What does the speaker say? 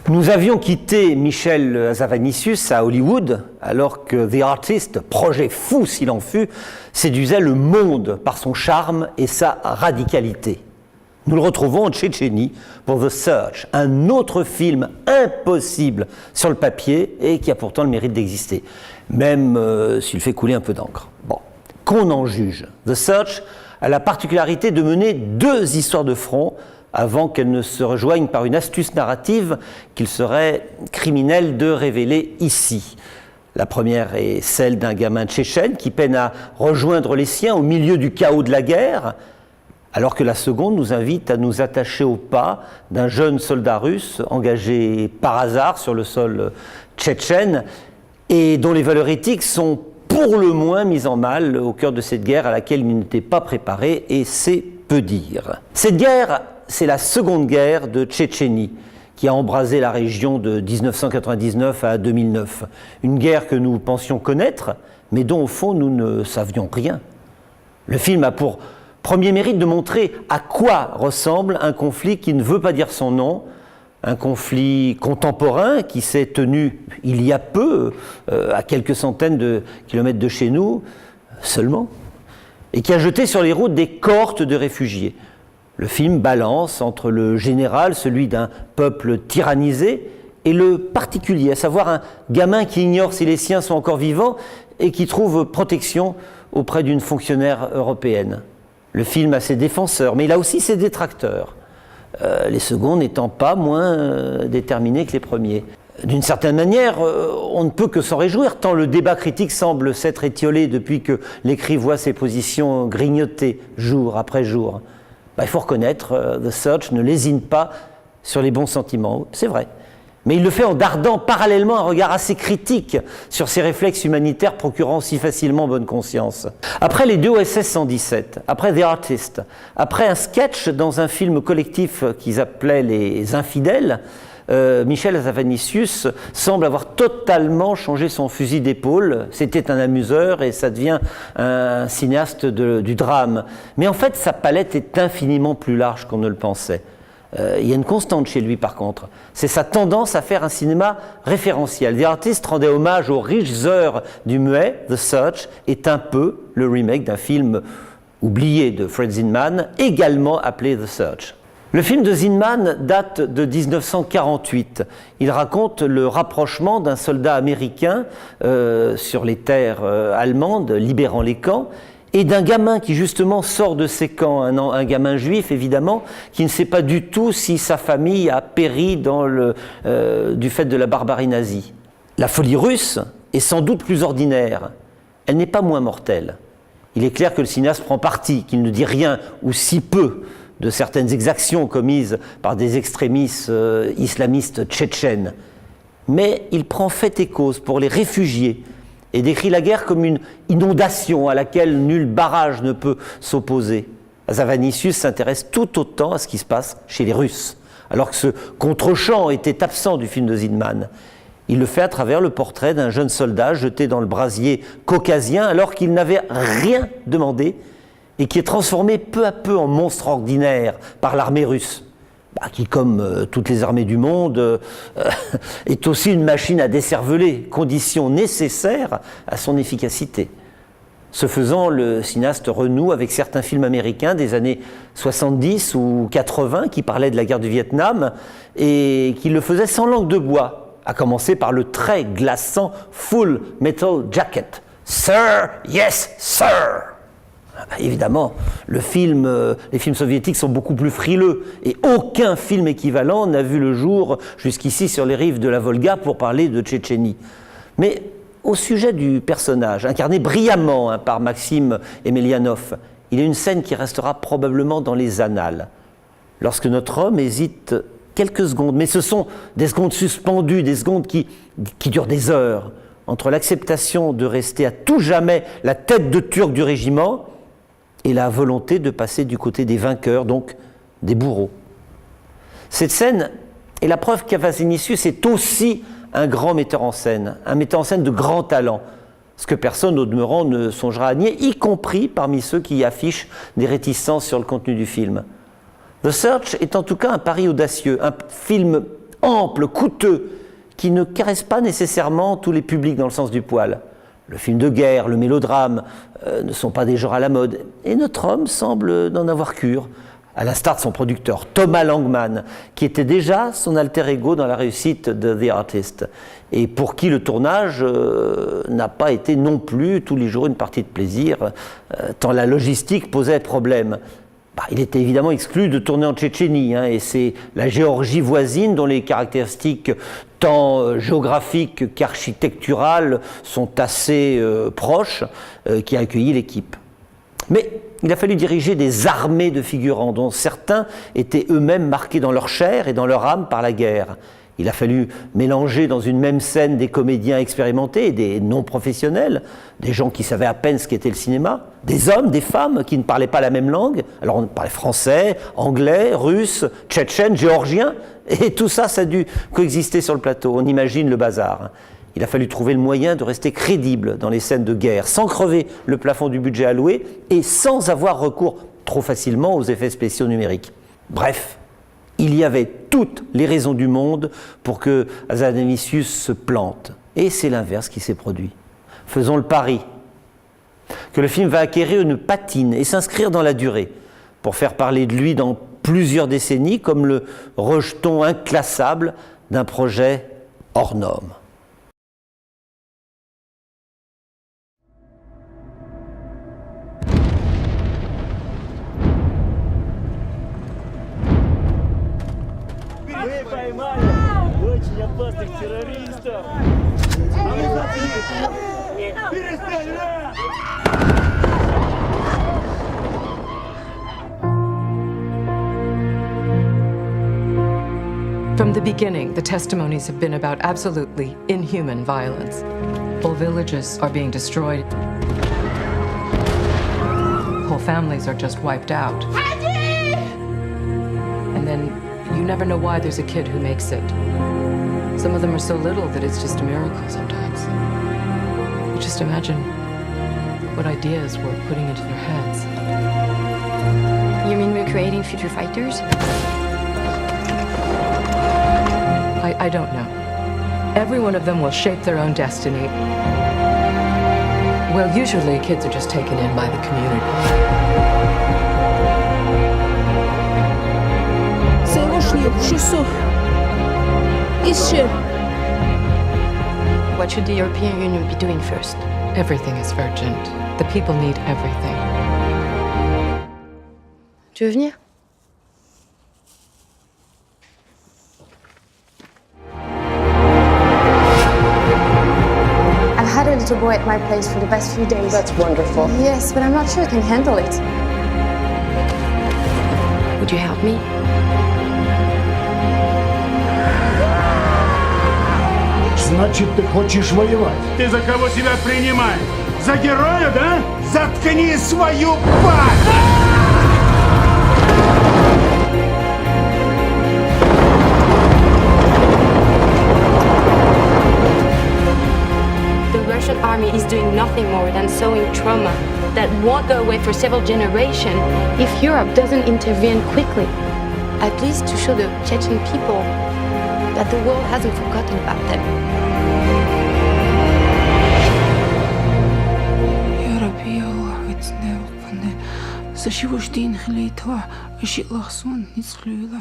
Nous avions quitté Michel Hazanavicius à Hollywood, alors que The Artist, projet fou s'il en fut, séduisait le monde par son charme et sa radicalité. Nous le retrouvons en Tchétchénie pour The Search, un autre film impossible sur le papier et qui a pourtant le mérite d'exister, même s'il fait couler un peu d'encre. Bon, qu'on en juge. The Search a la particularité de mener deux histoires de front avant qu'elles ne se rejoignent par une astuce narrative qu'il serait criminel de révéler ici. La première est celle d'un gamin tchétchène qui peine à rejoindre les siens au milieu du chaos de la guerre, alors que la seconde nous invite à nous attacher au pas d'un jeune soldat russe engagé par hasard sur le sol tchétchène et dont les valeurs éthiques sont pour le moins mises en mal au cœur de cette guerre à laquelle il n'était pas préparé, et c'est peu dire. Cette guerre, c'est la seconde guerre de Tchétchénie qui a embrasé la région de 1999 à 2009. Une guerre que nous pensions connaître, mais dont au fond nous ne savions rien. Le film a pour premier mérite de montrer à quoi ressemble un conflit qui ne veut pas dire son nom, un conflit contemporain qui s'est tenu il y a peu, à quelques centaines de kilomètres de chez nous seulement, et qui a jeté sur les routes des cohortes de réfugiés. Le film balance entre le général, celui d'un peuple tyrannisé, et le particulier, à savoir un gamin qui ignore si les siens sont encore vivants et qui trouve protection auprès d'une fonctionnaire européenne. Le film a ses défenseurs, mais il a aussi ses détracteurs, les seconds n'étant pas moins déterminés que les premiers. D'une certaine manière, on ne peut que s'en réjouir, tant le débat critique semble s'être étiolé depuis que l'écrit voit ses positions grignotées jour après jour. Il faut reconnaître, The Search ne lésine pas sur les bons sentiments, c'est vrai. Mais il le fait en dardant parallèlement un regard assez critique sur ces réflexes humanitaires procurant si facilement bonne conscience. Après les deux OSS 117, après The Artist, après un sketch dans un film collectif qu'ils appelaient Les Infidèles, Michel Hazanavicius semble avoir totalement changé son fusil d'épaule. C'était un amuseur et ça devient un cinéaste du drame. Mais en fait, sa palette est infiniment plus large qu'on ne le pensait. Il y a une constante chez lui par contre, c'est sa tendance à faire un cinéma référentiel. The Artist rendait hommage aux riches heures du muet, The Search est un peu le remake d'un film oublié de Fred Zinman, également appelé The Search. Le film de Zinman date de 1948. Il raconte le rapprochement d'un soldat américain sur les terres allemandes, libérant les camps, et d'un gamin qui justement sort de ces camps, un gamin juif évidemment, qui ne sait pas du tout si sa famille a péri du fait de la barbarie nazie. La folie russe est sans doute plus ordinaire, elle n'est pas moins mortelle. Il est clair que le cinéaste prend parti, qu'il ne dit rien ou si peu de certaines exactions commises par des extrémistes islamistes tchétchènes. Mais il prend fait et cause pour les réfugiés et décrit la guerre comme une inondation à laquelle nul barrage ne peut s'opposer. Hazanavicius s'intéresse tout autant à ce qui se passe chez les Russes, alors que ce contre-champ était absent du film de Zinman. Il le fait à travers le portrait d'un jeune soldat jeté dans le brasier caucasien alors qu'il n'avait rien demandé et qui est transformé peu à peu en monstre ordinaire par l'armée russe, qui, comme toutes les armées du monde, est aussi une machine à décerveler, condition nécessaire à son efficacité. Ce faisant, le cinéaste renoue avec certains films américains des années 70 ou 80 qui parlaient de la guerre du Vietnam et qui le faisaient sans langue de bois, à commencer par le très glaçant Full Metal Jacket. « Sir, yes, sir !» Évidemment, les films soviétiques sont beaucoup plus frileux et aucun film équivalent n'a vu le jour jusqu'ici sur les rives de la Volga pour parler de Tchétchénie. Mais au sujet du personnage, incarné brillamment par Maxime Emelianov, il y a une scène qui restera probablement dans les annales. Lorsque notre homme hésite quelques secondes, mais ce sont des secondes suspendues, des secondes qui durent des heures, entre l'acceptation de rester à tout jamais la tête de turc du régiment et la volonté de passer du côté des vainqueurs, donc des bourreaux. Cette scène est la preuve qu'Hazanavicius est aussi un grand metteur en scène, un metteur en scène de grand talent, ce que personne au demeurant ne songera à nier, y compris parmi ceux qui affichent des réticences sur le contenu du film. The Search est en tout cas un pari audacieux, un film ample, coûteux, qui ne caresse pas nécessairement tous les publics dans le sens du poil. Le film de guerre, le mélodrame ne sont pas des genres à la mode. Et notre homme semble n'en avoir cure, à l'instar de son producteur, Thomas Langman, qui était déjà son alter ego dans la réussite de The Artist, et pour qui le tournage n'a pas été non plus tous les jours une partie de plaisir, tant la logistique posait problème. Il était évidemment exclu de tourner en Tchétchénie, et c'est la Géorgie voisine dont les caractéristiques tant géographiques qu'architecturales sont assez proches, qui a accueilli l'équipe. Mais il a fallu diriger des armées de figurants dont certains étaient eux-mêmes marqués dans leur chair et dans leur âme par la guerre. Il a fallu mélanger dans une même scène des comédiens expérimentés et des non-professionnels, des gens qui savaient à peine ce qu'était le cinéma, des hommes, des femmes qui ne parlaient pas la même langue. Alors on parlait français, anglais, russe, tchétchène, géorgien, et tout ça, ça a dû coexister sur le plateau. On imagine le bazar. Il a fallu trouver le moyen de rester crédible dans les scènes de guerre, sans crever le plafond du budget alloué et sans avoir recours trop facilement aux effets spéciaux numériques. Bref, il y avait toutes les raisons du monde pour que Hazanavicius se plante. Et c'est l'inverse qui s'est produit. Faisons le pari que le film va acquérir une patine et s'inscrire dans la durée pour faire parler de lui dans plusieurs décennies comme le rejeton inclassable d'un projet hors norme. Мы поймали очень опасных террористов. Перестань! From the beginning, the testimonies have been about absolutely inhuman violence. Whole villages are being destroyed. Whole families are just wiped out. And then you never know why there's a kid who makes it. Some of them are so little that it's just a miracle sometimes. You just imagine what ideas we're putting into their heads. You mean we're creating future fighters? I don't know. Every one of them will shape their own destiny. Well, usually kids are just taken in by the community. What should the European Union be doing first? Everything is urgent. The people need everything. Tu veux venir? I've had a little boy at my place for the past few days. That's wonderful. Yes, but I'm not sure I can handle it. Would you help me? Значит, ты хочешь воевать? Ты за кого себя принимаешь? За героя, да? Заткни свою пасть! The Russian army is doing nothing more than sowing trauma that won't go away for several generations if Europe doesn't intervene quickly. At least to show the Chechen people that the world hasn't forgotten about them. يا ربي يا الله اتسنى وقنا سشي وشتين خليتها اشي لغصون نسخلولا